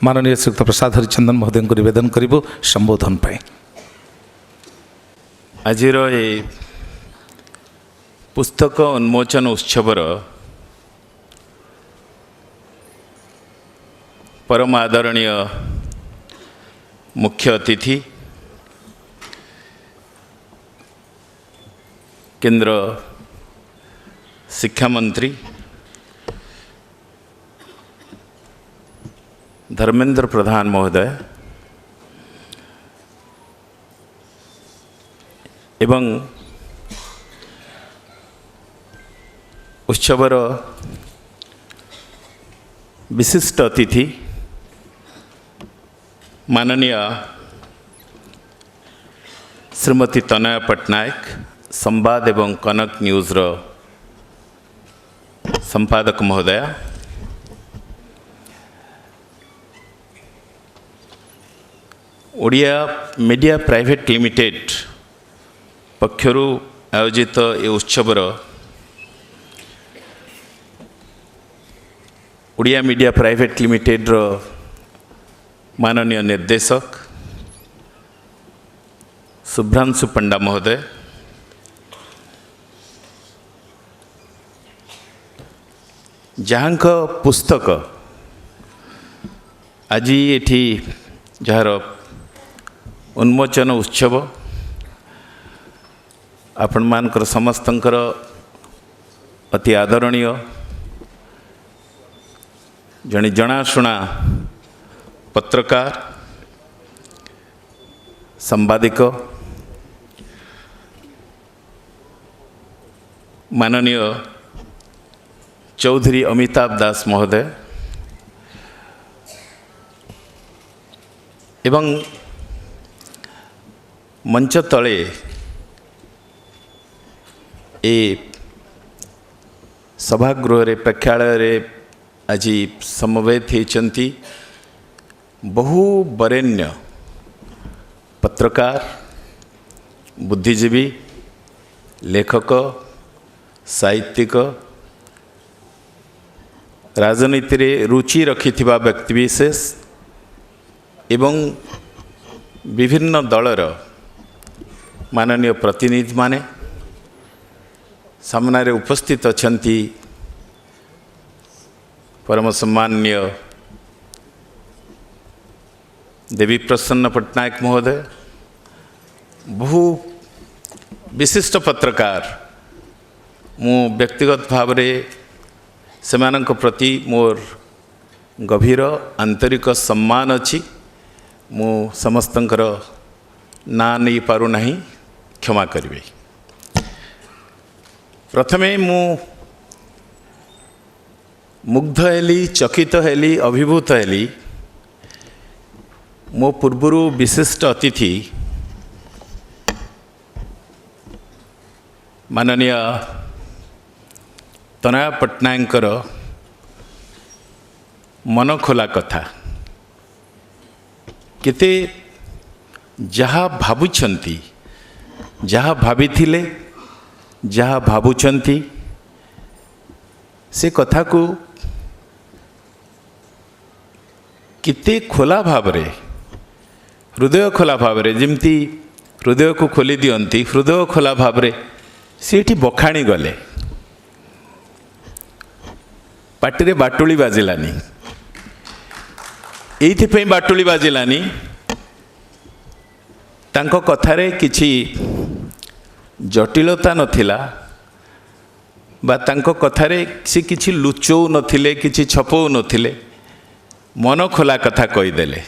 माननीय श्रीयुक्त प्रसाद हरिचंदन महोदय को निवेदन करूँ संबोधन पाई। आजिर ए पुस्तक उन्मोचन उत्सवर परम आदरणीय मुख्य अतिथि केंद्र शिक्षा मंत्री धर्मेंद्र प्रधान महोदय एवं उत्सवर विशिष्ट अतिथि माननीय श्रीमती तनया पट्टनायक संवाद एवं कनक न्यूज़ रो संपादक महोदय, ओडिया मीडिया प्राइवेट लिमिटेड पक्षरु आयोजित ए उत्सवर ओडिया मीडिया प्राइवेट लिमिटेड रो माननीय निर्देशक शुभ्रांशु पंडा महोदय, जहाँक पुस्तक आज एठी जार उन्मोचन उत्सव आपण मानकर समस्तंकर अति आदरणीय जणे जनाशुना पत्रकार संवादिक माननीय चौधरी अमिताभ दास महोदय एवं मंच तले ए सभागृह रे प्रेक्षालय रे आज समवेत होती बहु वरेण्य पत्रकार बुद्धिजीवी लेखक साहित्यिक राजनीति रे रुचि रखिथिबा व्यक्तिविशेष एवं विभिन्न दलर माननीय प्रतिनिधि माने सामने उपस्थित अछंती परम सम्माननीय देवी प्रसन्न पट्टनायक महोदय, बहु विशिष्ट पत्रकार मु व्यक्तिगत भाव रे सेमानक प्रति मोर गभीर आंतरिक सम्मान अच्छी। मु समस्तंकर ना नहीं पारु नहीं, क्षमा करिवे। प्रथमे मु मुग्ध हेली, चकित हेली, अभिभूत हेली मो पूर्वरु विशिष्ट अतिथि माननीय तनया पट्टनायकर मन खोला कथा केते जहाँ भावुछंती, जहाँ भाविथिले, जहाँ भावुछंती से कथा को किते खोला भावरे, हृदय खोला भावरे, जिमती हृदय को खोली दियंती, हृदय खोला भावरे सेठी बखाणी गले। पाटिरे बाटुली बाजिलानी, एइथिपई बाटुली बाजिलानी तांको कथारे किछि जटिलता नथिला बा तांको कथारे से किछि लुचौ नथिले, किछि छपौ नथिले, मन खोला कथा कहीदेले।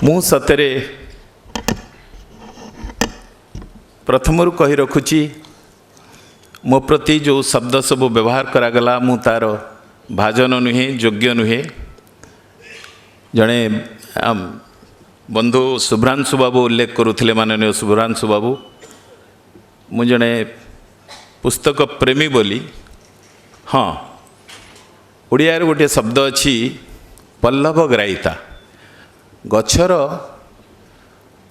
मु सतरे प्रथमरु कही रखुची मो प्रति जो शब्द सब व्यवहार करागला मु तार भाजन नुहे, योग्य नुहे। जड़े बंधु शुभ्रांशु बाबू उल्लेख करुथिले, माननीय शुभ्रांशु बाबू, मु जड़े पुस्तक प्रेमी बोली। हाँ, ओडिया गोटे शब्द अच्छी पल्लव ग्राहिता, गछर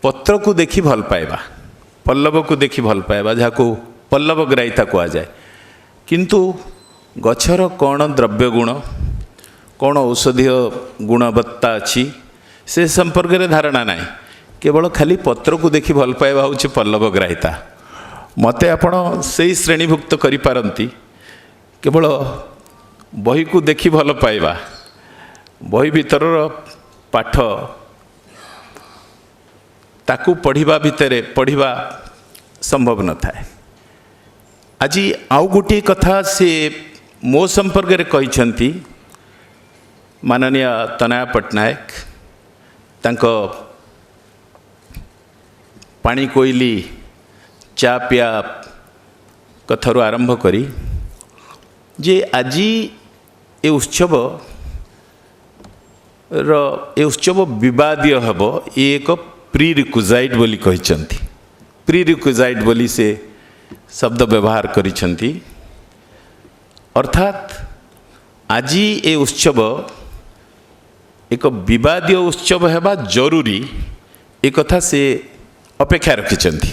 पत्र को देखी भल पाइबा, पल्लव को देखी भल पाइबा, जहाँ को पल्लव ग्राहिता कह जाए। किंतु गछर कौन द्रव्य गुण, कौन औषधीय गुणवत्ता अच्छी से संपर्क में धारणा ना केवल खाली पत्र को देखि भल पाइबा हूँ पल्लव ग्राहिता मते आपण से श्रेणीभुक्त करि पारंती केवल बही को देखि भल पाइबा बही भीतर पाठ ताकू पढ़िबा भितरे पढ़िबा संभव न थाए। आज आउ गोटे कथा से मो संपर्क में कहिसंती माननीय तनया पट्टनायक तांको पानी कोइली चा पिया कथारू आरंभ करी जे आज ए उत्सव विवादीय हम ये एक प्री रिक्विजाइट बोली कहिसंती प्री रिक्विजाइट बोली से शब्द व्यवहार करिसंती अर्थात आज ए उत्सव एक विवादीय उत्सव हेबा जरूरी एक कथा से अपेक्षा रखिसंती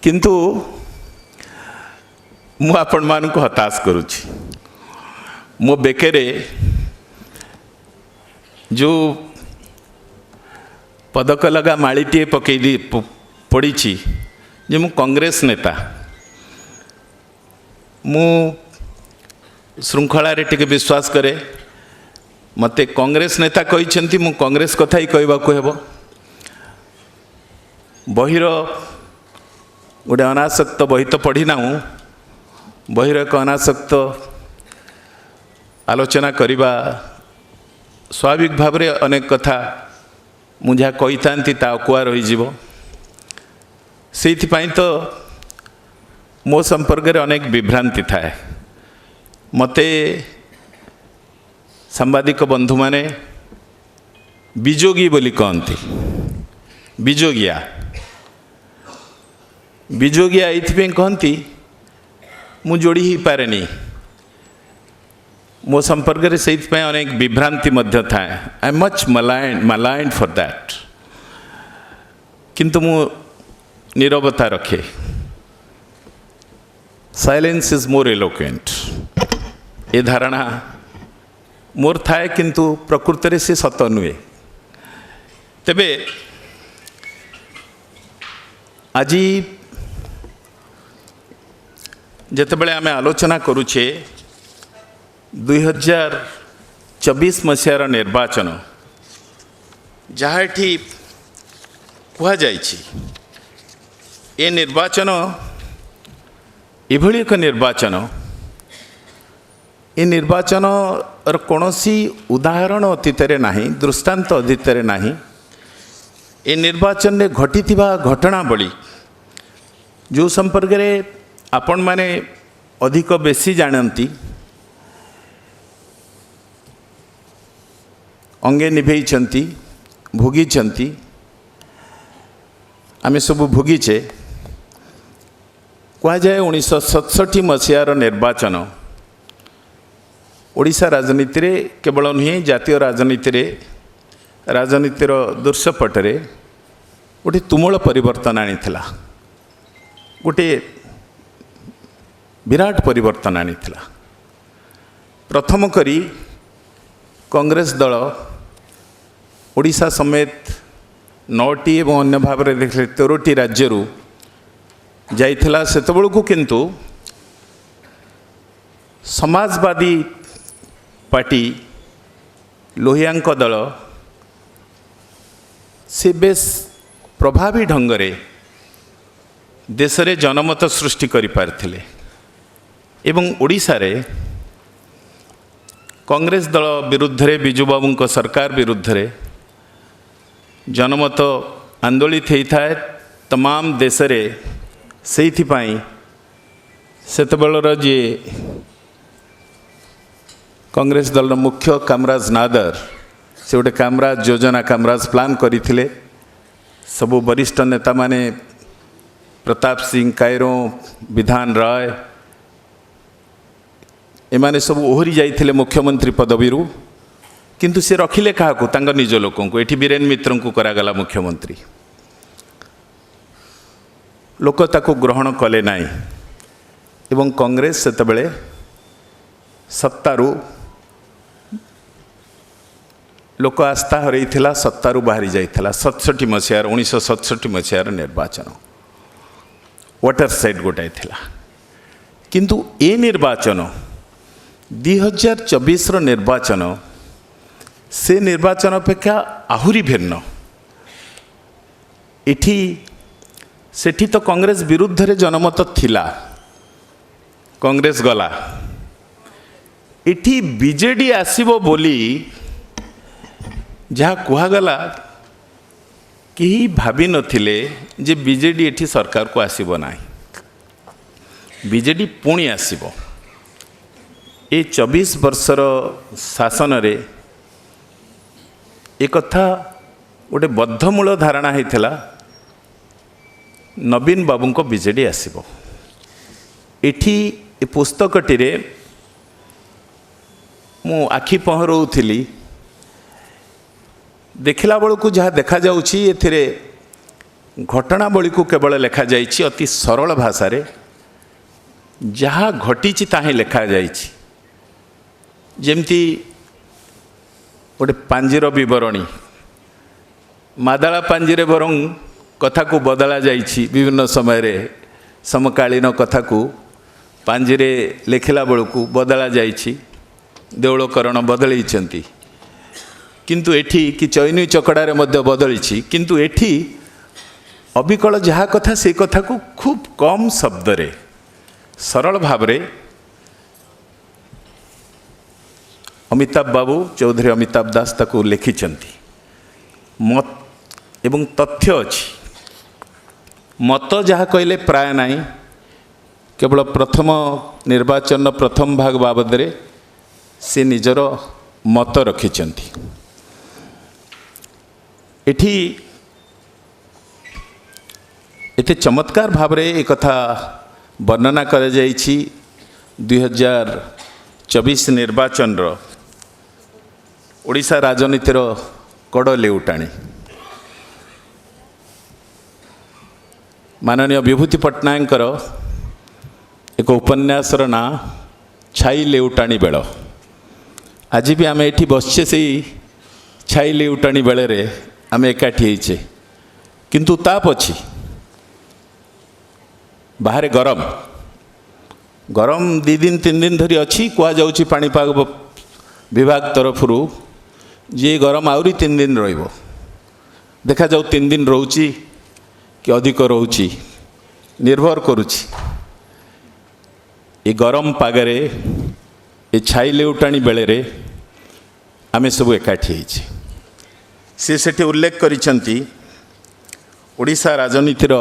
किंतु मु आपण मान को हताश करुछि मो बेकेरे जो पदक लगा माड़ीटे पकई पड़ी जे मु कांग्रेस नेता मु श्रृंखला रे टिके विश्वास करे मते कांग्रेस नेता कहिसंती मु कांग्रेस कथा ही कहबा को हेबो बहिर गोटे अनासक्त बही तो पढ़ी ना बहिर एक अनासक्त आलोचना करवा स्वाभाविक भाव में अनेक कथा मुझा कही था अकुआ रही तो मो संपर्क में अनेक विभ्रांति थाए मते सांबादिक बंधु माने बिजोगी बोली कहती बिजोगिया बिजोगिया ये कहती मु जोड़ी ही पारे मो संपर्क में से अनेक विभ्रांति मध्य थाए आई एम मच मलाइंड फॉर दैट किंतु मु नीरवता रखे साइलेंस इज मोर एलोक्वेंट ये धारणा मोर थाए किंतु प्रकृत में से सत नुहे तेबे आज जितेबले आम आलोचना करुचे 2024 मसीहार निर्वाचन जहाँ ये कहुई ये निर्वाचन एभली एक निर्वाचन ये निर्वाचन कौन उदाहरण अतीत ना दृष्टांत अतीत ना ये निर्वाचन में घटी घटनावली जो संपर्क में आपण माने अधिक बेसी जानती अंगे निभेइछंती भोगिछंती आमे सब भोगिचे कह जाए 1967 मसीहार निर्वाचन ओडिशा राजनीति रे केवल नुहे जातीय राजनीतिर दृश्यपटरे गोटे तुमुल परिवर्तन आनीथिला गोटे विराट परिवर्तन आनीथिला प्रथम करी कांग्रेस दल ओडिशा समेत 9टी एवं अन्य भाव में देखले 13टी राज्य जाइथिला सेतबेलू किंतु समाजवादी पार्टी लोहियांक दल से बेस प्रभावी ढंगरे देश रे जनमत सृष्टि करि पारथिले एवं ओडिशा रे कांग्रेस दल विरुद्ध रे बिजू बाबू सरकार विरुद्ध रे जनमत आंदोलित होता है तमाम देश रे सेतबेलर जी कांग्रेस दल मुख्य कामराज नादर से गोटे कामराज योजना कामराज प्लान करथिले सबु वरिष्ठ नेता माने प्रताप सिंह कायरो विधान राय एमाने सब ओहरी जाइथिले मुख्यमंत्री पदवी किंतु से रखिले क्या तांग निज लोक ये बीरेन मित्र को करागला मुख्यमंत्री लोक ताको ग्रहण कले नाई एवं कांग्रेस सेतबेले सत्तारू लोक आस्था हरैथिला सत्तारू बाहरी जाइथिला 67 मसीहार 1967 मसीहार निर्वाचन वाटर साइड गोटाए थिला किंतु ए निर्वाचन 2024 निर्वाचन से निर्वाचन अपेक्षा आहुरी भिन्न इठी सेठी तो कांग्रेस विरुद्ध रे जनमत थिला कांग्रेस गला इठी बीजेडी आसीबो बोली जहाँ कुहागला कि भाभी नथिले जे बीजेडी एठी सरकार को आसीबो नाही बीजेडी पुणी आसीबो ए 24 वर्षर शासन रे एक कथा गोटे बद्धमूल धारणा होइथिला नवीन बाबू को बीजेडी आसीबो एठी ए पुस्तकटी रे मु आखि पहरौथिली देखला बेलू जहाँ देखा जाउछि एथिरे घटनावली को केवल लिखा जाइछि अति सरल भाषा रे जहाँ घटीछि ताही लिखा जाइछि जेमती गोटे पांजीर विवरणी मादाला पांजीरे बरং कथा को बदला जाइछि विभिन्न समय रे समकालीन कथा को पांजीरे लिखला बेलू बदला जाइछि देउलकरण बदलैछंती किंतु एठी कि चैनी चकड़ारे मध्य बदली किंतु एठी अबिकल जहाँ कथा से कथा को खूब कम शब्द रे सरल भाव रे अमिताभ बाबू चौधरी अमिताभ दास ताको लिखिछंती मत एवं तथ्य अछि मत जहाँ कहले प्राय नाही केवल प्रथम निर्वाचन प्रथम भाग बाबद रे से निजर मत रखिछंती एठी एते चमत्कार भाव रे एक कथा वर्णना कर जाइछि 2024 निर्वाचन रो ओडिशा राजनीतिर कड़ लेउटाणी माननीय विभूति पट्टनायकर एक उपन्यासर ना छाई लेउटाणी बेल आज भी आम एठी बसछे से छाई लेउटाणी बेले रे आम एकाठी होइछे किंतु ताप अछि बाहर गरम गरम 2 दिन 3 दिन धरी अच्छी कह जाउछि पाणीपाग विभाग तरफ जे गरम आउरी 3 दिन रहिबो देखा जाऊ 3 दिन रहउछि कि अधिक रहउछि निर्भर करुछि ए गरम पागरे ए छाई लेउटाणी बेले रे आमे सब एकाठी होइछे से सेठी उल्लेख करिसंती ओडिशा राजनीतिर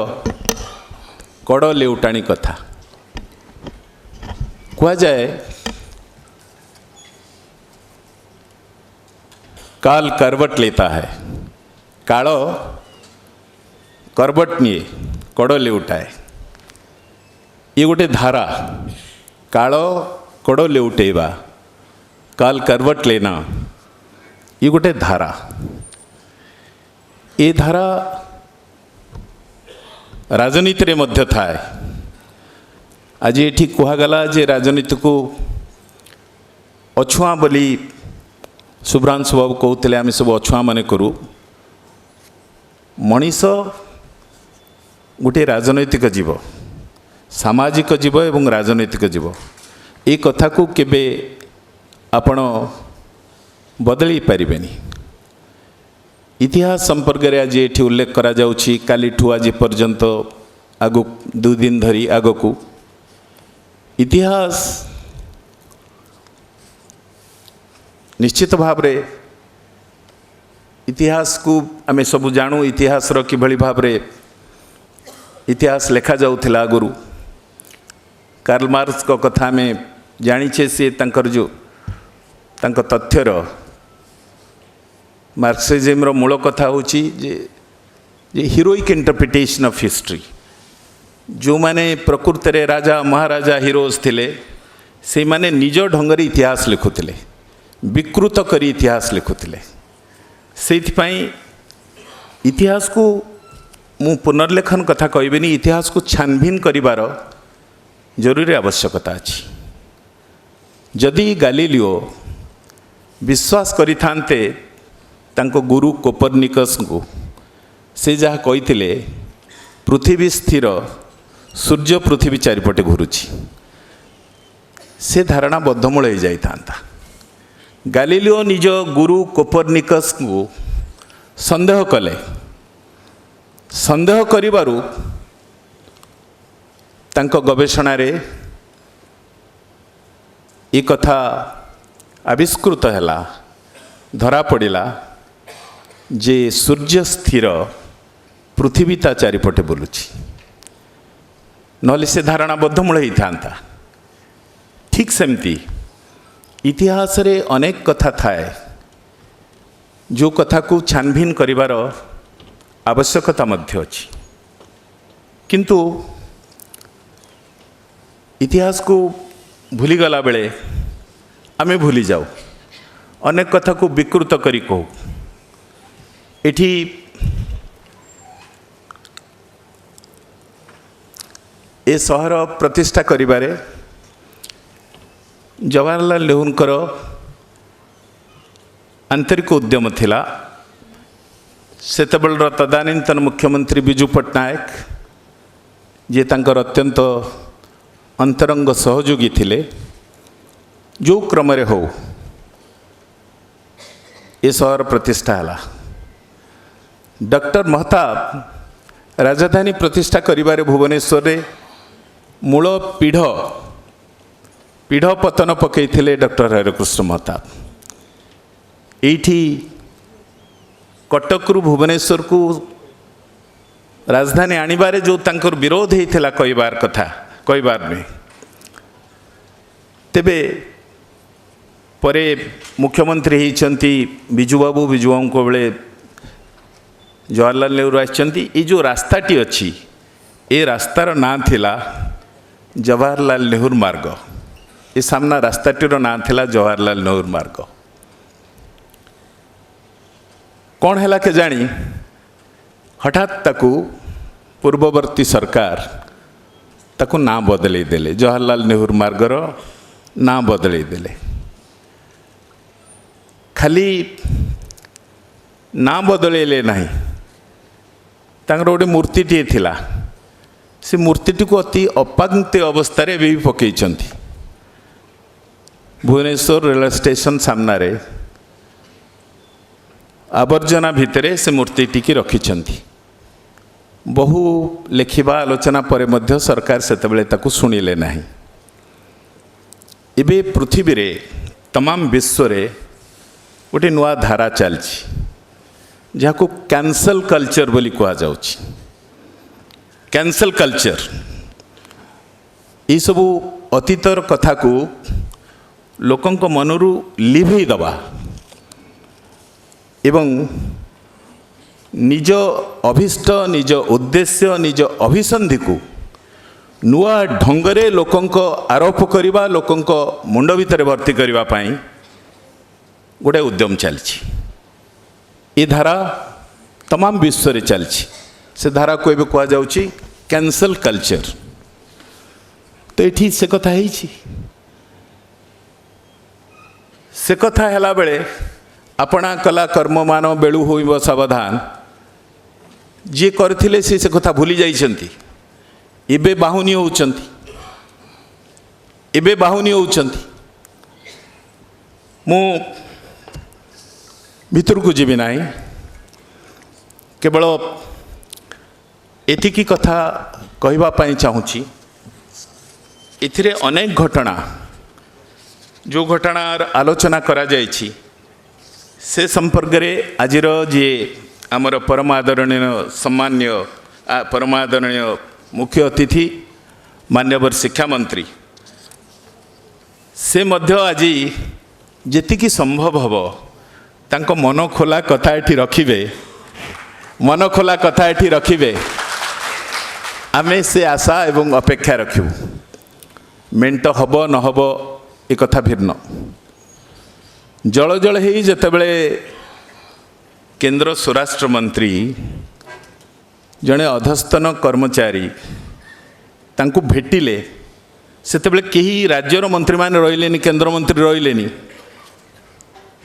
कड़ लेउटाणी कथा कहा जाए काल करवट लेता है कालो करवट निये कड़ लेउटाए ये गोटे धारा कालो कड़ लेउटेबा काल करवट लेना ये गोटे धारा ये धारा राजनीति रे मध्य थाए आज ये कहगला जे राजनीति को अछुआ बोली शुभ्रांशु बाबू कहते आम सब अछुआ माने करू मनीष गोटे राजनैतिक जीव सामाजिक जीव एवं राजनैतिक जीव ये कथा को केबे आपण बदली पारिबेनी इतिहास संपर्क में आज ये उल्लेख करा जाउछि कालीठू आज पर्यंत आगु 2 दिन धरी आगकू इतिहास निश्चित भाव रे इतिहास को आमे सब जानू इतिहास रो किभली भाव रे इतिहास लेखा जाउथिला आगुरु कार्ल मार्क्स को कथा में जानिछे से तांकर जो तांको तथ्यर मार्क्सिज्म मूल कथा होची जे हीरोइक इंटरप्रिटेशन ऑफ हिस्ट्री जो माने प्रकृति रे राजा महाराजा हीरोज थिले से माने निज ढंग रे इतिहास लिखुथिले विकृत करी इतिहास लिखुथिले सेथिपाई इतिहास को मु पुनर्लेखन कथा कहबेनी इतिहास को छानबीन करिवार जरूरी आवश्यकता अछि जदि गालिलियो विश्वास करिथान्ते तांको गुरु कोपरनिकस को से जहाँ कही पृथ्वी स्थिर सूर्य पृथ्वी चारिपटे घुरुची से धारणा बद्धमूल हो जाता। गालिलियो निज गुरु कोपरनिकस को संदेह कले। संदेह करिबारु तांको गवेषणारे ये कथा आविष्कृत हैला, धरा पड़िला जे सूर्य स्थिर पृथ्वी ता चारिपटे बुलुची, नहले से धारणा बद्धमूल होता। ठीक सेमती इतिहास रे अनेक कथा थाए जो कथा को छानभिन करिवार आवश्यकता मध्य अछि, किंतु इतिहास को भूली गला बेले आमे भूली जाऊ, अनेक कथा को विकृत करी कहू। एठी ए सहर प्रतिष्ठा करिबारे जवाहरलाल नेहरूंकर आंतरिक उद्यम थिला। सेतबेलर तदानीन्तन मुख्यमंत्री बिजू पट्टनायक जे तांकर अत्यंत अंतरंग सहयोगी थिले, जो क्रम रे हो ए सहर प्रतिष्ठा हला। डॉक्टर महताब राजधानी प्रतिष्ठा करिबारे भुवनेश्वर रे मूल पीढ़ पतन पकईथिले डॉक्टर हरिकृष्ण महताब। एठी कटक रु भुवनेश्वर को राजधानी आनिबारे जो तांकर विरोध होता कहबार कथा कहबार नहीं। तेबे परे मुख्यमंत्री होती बिजुबाबू, बिजुबाबू को बेले जवाहरलाल नेहरू आछंती। ये जो रास्ताटी अच्छी ए रास्तार नाँ थिला जवाहरलाल नेहरू मार्ग। ये सामना रास्ताटीर नाँ थिला जवाहरलाल नेहरू मार्ग। कौन है के जानी हठात ताकू पूर्ववर्ती सरकार ताकू ना बदल देले, जवाहरलाल नेहरू मार्गर ना बदल देले। खाली ना बदलैले नहीं, तांकर गोटे मूर्तिटी थिला, से मूर्तिटी को अति अपांक्ति अवस्था भी पकईचंती। भुवनेश्वर रेलवे स्टेशन सामना रे आवर्जना भितरे से मूर्तिटी की रखिछंती। बहु लेखिबा आलोचना परे मध्य सरकार सेतबेले ताकू सुनिले नाही। एबे पृथ्वी रे तमाम विश्व रे गोटे नुआ धारा चलछि जहाँ को कैंसल कल्चर बोली कहा जाउछि। कैंसल कल्चर ये सबू अतीतर कथा को लोकंक मनरू लिभेई दबा एवं निज अभिष्ट, निज उद्देश्य, निज अभिसंधि को नुआ ढंगरे लोकंक आरोप करिबा, लोकंक मुंड भितर भर्ती करिबा पाई गोटे उद्यम चलछि। ये धारा तमाम विश्व रे चलछि। से धारा को एबे कहा जाउछि कैंसल कल्चर। तो एठी से कथा हेछि, से कथा हैला बेले अपना कला कर्म मान बेलू होइब सावधान। जे करथिले से कथा भूली जाइछंती। एबे बाहुनी होउछंती, एबे बाहुनी होउछंती। मु भितर को जीवी नाही, केवल एतिकी कथा कहबा पाई चाहूँची। एथिरे अनेक घटना जो घटनार आलोचना करा जाइछि से संपर्क रे आजिर जे आमर परम आदरणीय सम्मान्य परमादरणीय मुख्य अतिथि मान्यवर शिक्षा मंत्री से मध्य आज जेतिकी संभव हब तांको मन खोला कथा एठी रखिबे, मन खोला कथा एठी रखिबे। आमे से आशा एवं अपेक्षा रखिबु। मेंट हब न हब ए कथा भिन्न। जल जल ही जेतेबेले केंद्र स्वराष्ट्र मंत्री जड़े अधस्तन कर्मचारी तांको भेटिले सेतेबेले केही राज्यर मंत्री माने रहिलेनी केंद्र मंत्री रहिलेनी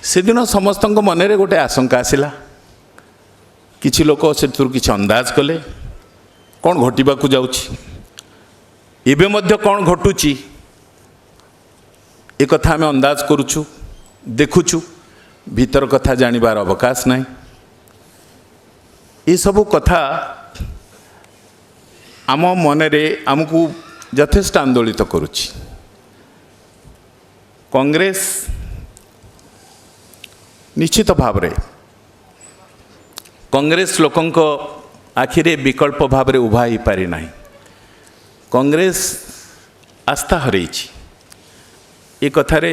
सेदिन समस्तक मनरे गोटे आशंका आसिला किछि लोक सेतुर किछि अंदाज कले कौन घटिबाकू जाउछि एबे मध्य कौन घटुछि ए कथा आमे अंदाज करूछु देखुछु भीतर कथा जानिबार अवकाश नहीं ये सब कथा आम मनरे आमको यथेष्ट आंदोलित करुछि कांग्रेस निश्चित भाव रे कांग्रेस लोकंक आखिरे विकल्प भाव रे उभा ही पारि नाही कांग्रेस आस्था हरैछि ए कथारे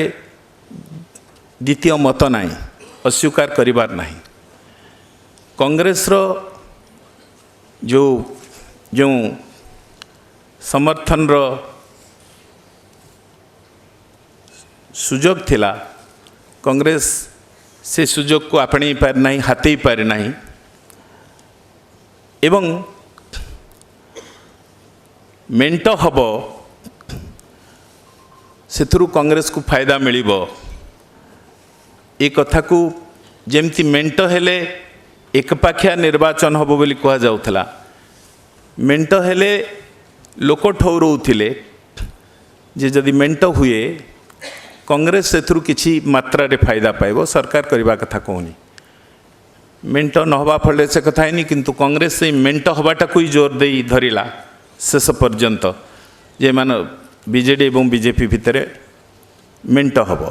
द्वितीय मत नाही अस्वीकार करिबार नाही कांग्रेस रो जो जो समर्थन रो सुजोग थिला कांग्रेस से सुजोग को आपणे पारि नाही हाथेई पारि नाही एवं मेंट हब सेथुरु कांग्रेस को फायदा मिलिबो ए कथा को जेमती मेंट हेले एकपाखिया निर्वाचन हब बोली कहा जाउथला मेंट हेले लोक ठौरउथिले जे जदि मेंट हुए कांग्रेस सेथुरु किछि मात्रा रे फायदा पाइबो सरकार करबा कथा कहूनी मेंट न हवा फले से कथा नहीं किंतु कांग्रेस से मेंट हवाटा कोई जोर दे धरिला शेष पर्यंत जे मान बीजेडी एवं बीजेपी भितर मेंट हब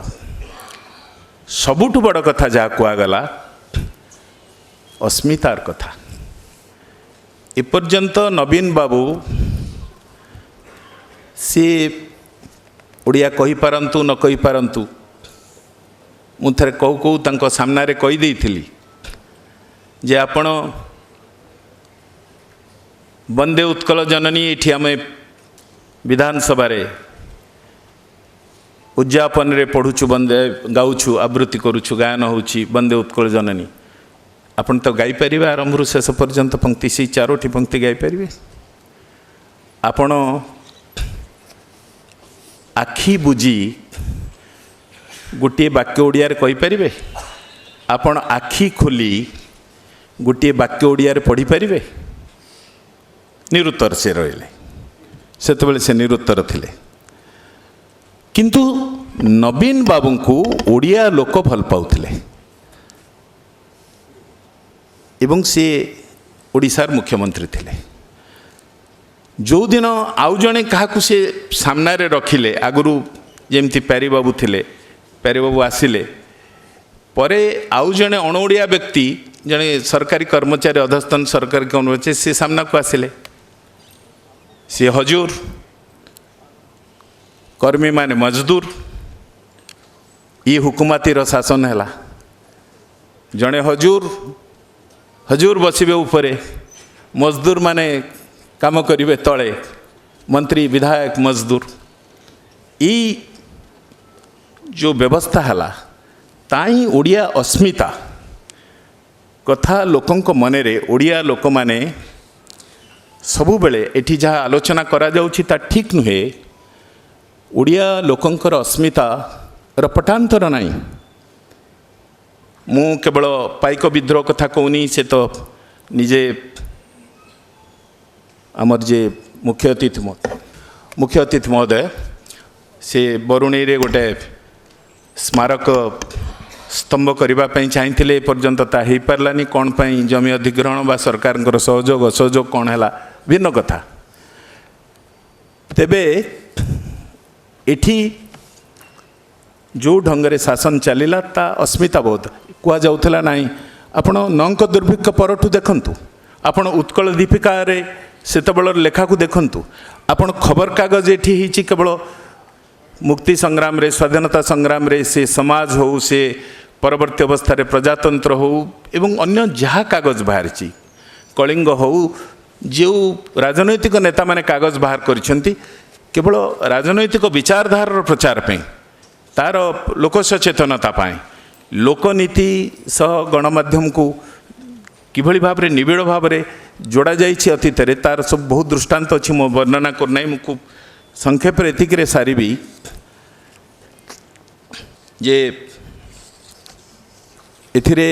सबुठु बड़ कथा जहाँ कहगला अस्मितार कथा एपर्यंत नवीन बाबू सी ओडिया कहि पारंतु न कहि पारंतु मु थरे कहू कहू तांको सामना रे कहि देइथिली जे आपण वंदे उत्कल जननी एठी आमे विधानसभा रे उद्यापन रे पढ़ुछु वंदे गाउछु आवृत्ति करूछु गायन होउछि वंदे उत्कल जननी आपण तो गाई परिबे आरंभ शेष पर्यंत पंक्ति से चारोटी पंक्ति गाई परिबे आपण आखि बुझी गोटे वाक्य ओडिया रे कहि परिबे आपण आखि खोली गोटे वाक्य ओडिया रे पढ़ी परिबे निरुत्तर से रहिले सेतबेले से निरुत्तर थिले किंतु नवीन बाबू को ओडिया लोक भल पाउथिले एवं से ओडिशार मुख्यमंत्री थिले जो दिन आउ जणे काहाकू से सामना रे रखिले आगुरु जेमती प्यारी बाबू थिले प्यारी बाबू आसिले परे आउ जणे अणओडिया व्यक्ति जणे सरकारी कर्मचारी अधस्तन सरकारी कर्मचारी से सामना को आसिले सी हजूर कर्मी माने मजदूर ये हुकुमतीर शासन है जड़े हजूर हजूर बसबे उपरे मजदूर माने काम करिवे तले मंत्री विधायक मजदूर ई जो व्यवस्था है ताई ओडिया अस्मिता कथा लोकंक मनरे ओडिया लोक माने सबु बेले एठी जहाँ आलोचना करा जाउछि ता ठीक नुहे ओडिया लोकंकर अस्मिता रपटांतर नहीं मु केवल पाइक विद्रोह कथा कहूनी से तो निजे आमर जे मुख्य अतिथि महोदय से बरुणी रे गोटे स्मारक स्तंभ करने चाहिए पर्यंत ता हो पारानी कौन पाई जमी अधिग्रहण बा सरकार सहयोग असहयोग कौन है भिन्न कथा तेबे एठी जो ढंग से शासन चलला ता अस्मिता बहुत कह जाऊला ना आपण नंक दुर्भिक्ष परठू देखंतु आपण उत्कल दीपिका रे सेतबेलर लेखा को देखंतु आपण खबर कागज एठी हिची केवल मुक्ति संग्राम रे स्वाधीनता संग्राम रे से समाज हो से परवर्ती अवस्था रे प्रजातंत्र हो एवं अन्य जहाँ कागज बाहर कलिंग हो जो राजनैतिक नेता माने कागज बाहर करिसेंती केवल राजनैतिक विचारधारा प्रचार पे तार लोक सचेतनता पाए लोकनीति सह गणमाध्यम को किभली भाव रे निबिड़ भाव रे जोड़ा जाइछि अतीत रे तार सब बहुत दृष्टांत अच्छी मो वर्णना करना मु खूब संक्षेप एतिक सारी जे एथिरे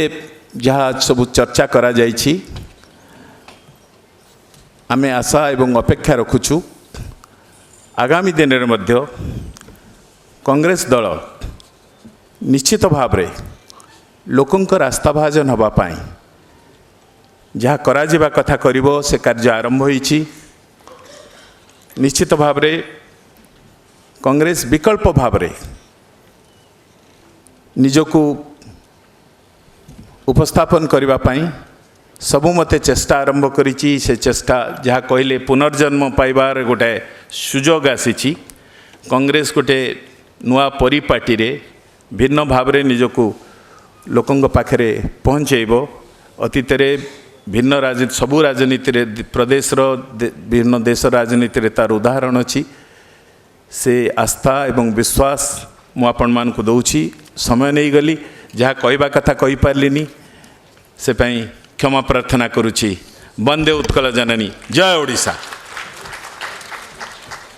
जहाँ सब चर्चा करा जाइछि आमे आशा एवं अपेक्षा रखुछु आगामी दिन में मध्य कांग्रेस दल निश्चित भाव रे लोकंकर आस्थाभाजन हवा पाई जहाँ करा जिबा कथा करिवो से कार्य आरंभ होईछि। निश्चित भाव रे कांग्रेस विकल्प भाव रे निजको उपस्थापन करबा पाई सबु मते चेष्टा आरंभ करिछि। से चेष्टा जहाँ कहले पुनर्जन्म पाइबार गोटे सुजोग आसीछि। कांग्रेस गोटे नुआ परिपाटी रे भिन्न भाव रे निजको लोकंग पाखरे पहुँचेबो। अतीत रे भिन्न राजनीति सबु राजनीति रे प्रदेश रो भिन्न देश राजनीति रे तार उदाहरण अछि। से आस्था एवं विश्वास मु आपण मान को दउछि। समय नहीं गली जहाँ कहबा कथा कहि पारलिनी से पई क्षमा प्रार्थना करुछि। वंदे उत्कल जननी जय ओडिशा।